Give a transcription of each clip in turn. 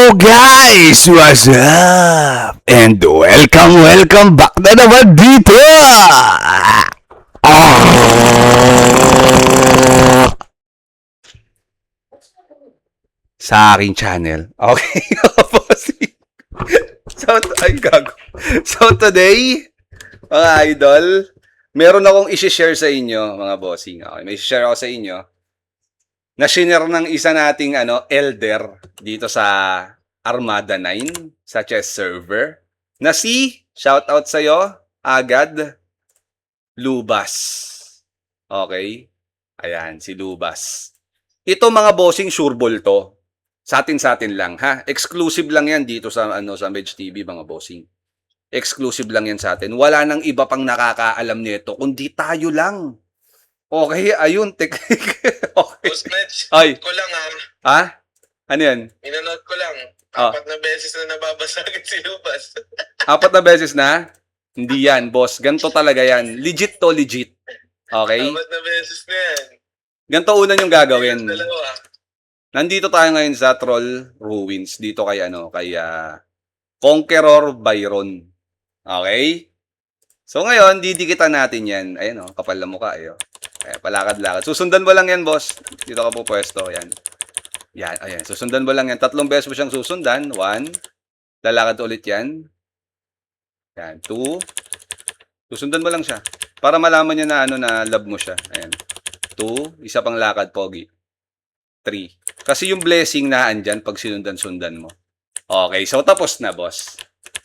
Hello guys! What's up? And welcome back na naman dito! Sa aking channel. Okay, bossing. So today, mga idol, meron akong isi-share sa inyo, mga bossing. Okay, may isi-share ako sa inyo na shinare ng isa nating elder dito sa Armada 9 sa chess server na si, shoutout sa'yo, agad, Lubas. Okay? Ayan, si Lubas. Ito mga bossing sureball to. Sa atin lang, ha? Exclusive lang yan dito sa sa Medj TV, mga bossing. Exclusive lang yan sa atin. Wala nang iba pang nakakaalam nito kundi tayo lang. Okay, ayun, technique. Okay. Boss Medj, Ay. ko lang Ha? Ano yan? Minanood ko lang. Oh. 4 na beses na nababasagin si Lubas. 4 na beses na? Hindi yan, boss. Ganto talaga yan. Legit to legit. Okay? 4 na beses na yan. Ganto una yung gagawin. Dalawa. Nandito tayo ngayon sa Troll Ruins. Dito kay Conqueror Byron. Okay? So ngayon, didikitan natin yan. Ayan kapal na mukha. Palakad-lakad. Susundan mo lang yan, boss. Dito ka po pwesto. Yan. Yan, ayan. Susundan mo lang yan. 3 beses mo siyang susundan. 1. Lalakad ulit yan. Yan. 2. Susundan mo lang siya. Para malaman niya na na love mo siya. Ayan. 2. Isa pang lakad, pogi. 3. Kasi yung blessing na andyan pag sinundan-sundan mo. Okay. So, tapos na, boss.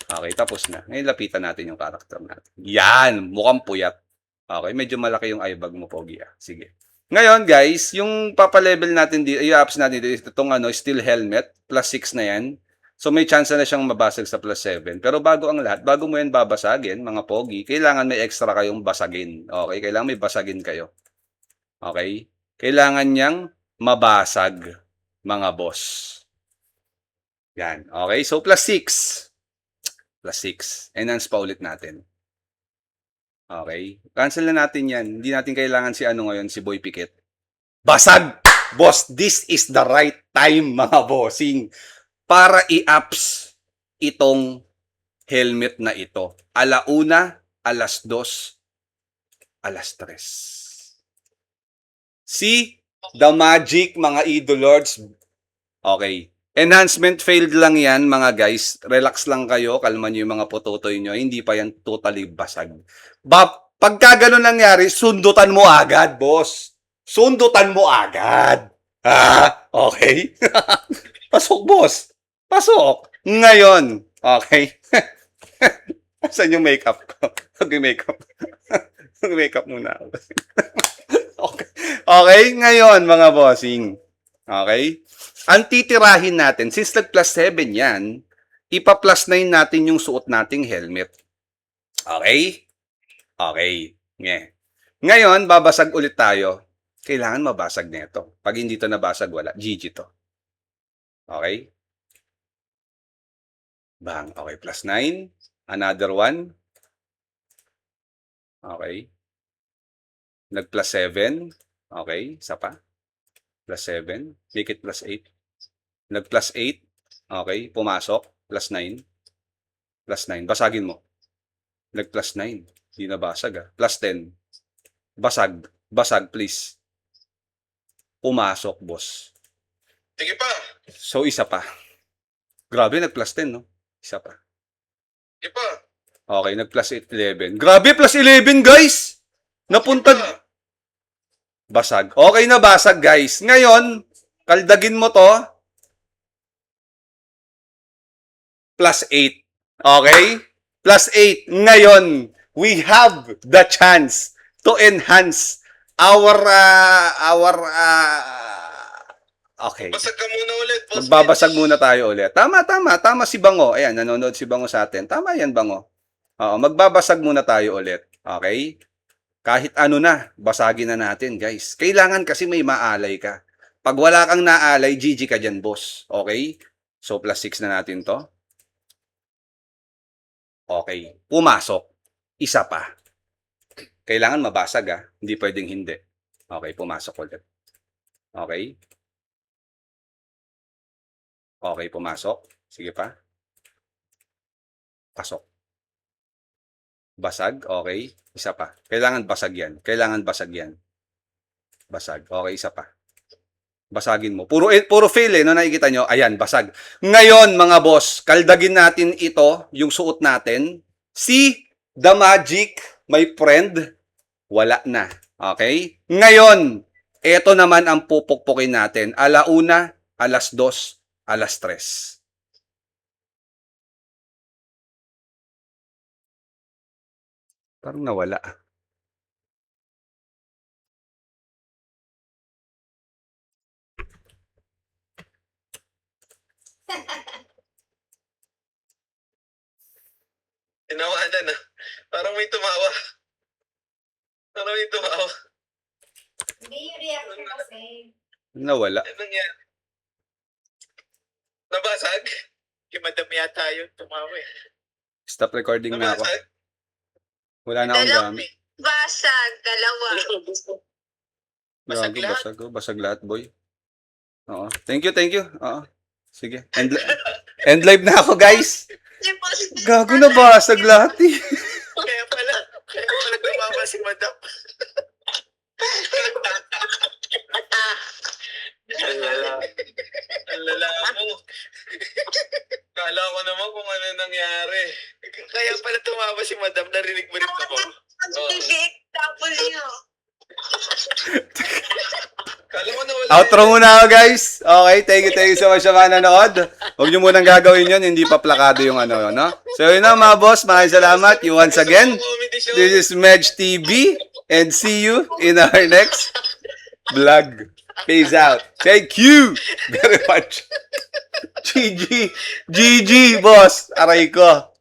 Okay, tapos na. Ngayon, lapitan natin yung character natin. Yan. Mukhang puyat. Okay. Medyo malaki yung eyebag mo, pogi. Sige. Ngayon, guys, yung papa-level natin dito, yung apps natin dito, itong steel helmet, plus 6 na yan. So, may chance na siyang mabasag sa plus 7. Pero bago ang lahat, bago mo yan babasagin, mga pogi, kailangan may extra kayong basagin. Okay? Kailangan may basagin kayo. Okay? Kailangan niyang mabasag, mga boss. Yan. Okay? So, plus 6. Plus 6. Enhance pa ulit natin. Okay? Cancel na natin yan. Hindi natin kailangan si ngayon, si Boy Piquet. Basag! Boss, this is the right time, mga bossing, para i-apps itong helmet na ito. Alauna, alas 2, alas 3. See? The magic, mga idolords. Okay. Enhancement failed lang yan, mga guys. Relax lang kayo. Kalman nyo yung mga pototoy nyo. Hindi pa yan totally basag. Pagka ganun nangyari, sundutan mo agad, boss. Sundutan mo agad. Okay? Pasok, boss. Pasok. Ngayon. Okay? Saan yung makeup ko? Mag-makeup. Mag-makeup muna ako. Okay. Okay? Ngayon, mga bossing. Okay? Ang titirahin natin, since nag-plus 7 yan, ipa-plus 9 natin yung suot nating helmet. Okay? Okay. Ngayon, babasag ulit tayo. Kailangan mabasag nito. Pag hindi to nabasag, wala. GG to. Okay? Bang. Okay, plus 9. Another one. Okay. Nag-plus 7. Okay, isa pa. Plus 7. Make it plus 8. Nag-plus 8. Okay, pumasok. Plus 9. Plus 9. Basagin mo. Nag-plus 9. Hindi na basag Plus 10. Basag. Basag, please. Pumasok, boss. Sige pa. So, isa pa. Grabe, nag-plus 10, no? Isa pa. Sige pa. Okay, nag-plus 11. Grabe, plus 11, guys! Napunta. Basag. Okay na basag, guys. Ngayon, kaldagin mo to. Plus 8. Okay? Plus 8. Ngayon, we have the chance to enhance our okay. Basag ka muna ulit, boss. Magbabasag muna tayo ulit. Tama si Bango. Ayan, nanonood si Bango sa atin. Tama yan, Bango. Oo, magbabasag muna tayo ulit. Okay? Kahit ano na, basagin na natin, guys. Kailangan kasi may maalay ka. Pag wala kang naalay, GG ka dyan, boss. Okay? So, plus 6 na natin to. Okay. Pumasok. Isa pa. Kailangan mabasag, Hindi pwedeng hindi. Okay, pumasok ulit. Okay? Okay, pumasok. Sige pa. Pasok. Basag. Okay. Isa pa. Kailangan basag yan. Kailangan basag yan. Basag. Okay, isa pa. Basagin mo. Puro fail eh, no? Nakikita nyo? Ayan, basag. Ngayon, mga boss, kaldagin natin ito, yung suot natin. See the magic, my friend? Wala na. Okay? Ngayon, ito naman ang pupukpukin natin. Alauna, alas 2, alas 3. Parang nawala. Tinawanan na. Parang may tumawa. Parang may tumawa. Hindi yung reaction kasi. Nawala. Ano nangyari? Nabasag? Kay Madam yata yun, tumawa eh. Stop recording na ako. Nabasag? Wala na akong gamit. Basag, dalawa. Basag Gago, lahat. basag. Basag lahat, boy. Oo. Thank you, thank you. Oo. Sige. End live na ako, guys. Gago na basag lahat eh. Kaya pala tumawa si Madam. Ang lala. Ang lala mo. Kala ko naman kung ano nangyari. Kaya pala tumawa si Madam, narinig mo rin ako. Big W. Kala ko nawala. Outro muna ako, guys. Okay, thank you so much sa mga nanood. Huwag nyo munang gagawin yun, hindi pa plakado yung ano, no? So yun na mga boss, maraming salamat. You once again, Comedy show. this is Medj TV, and see you in our next vlog. Peace out. Thank you very much. GG, boss. Aray ko.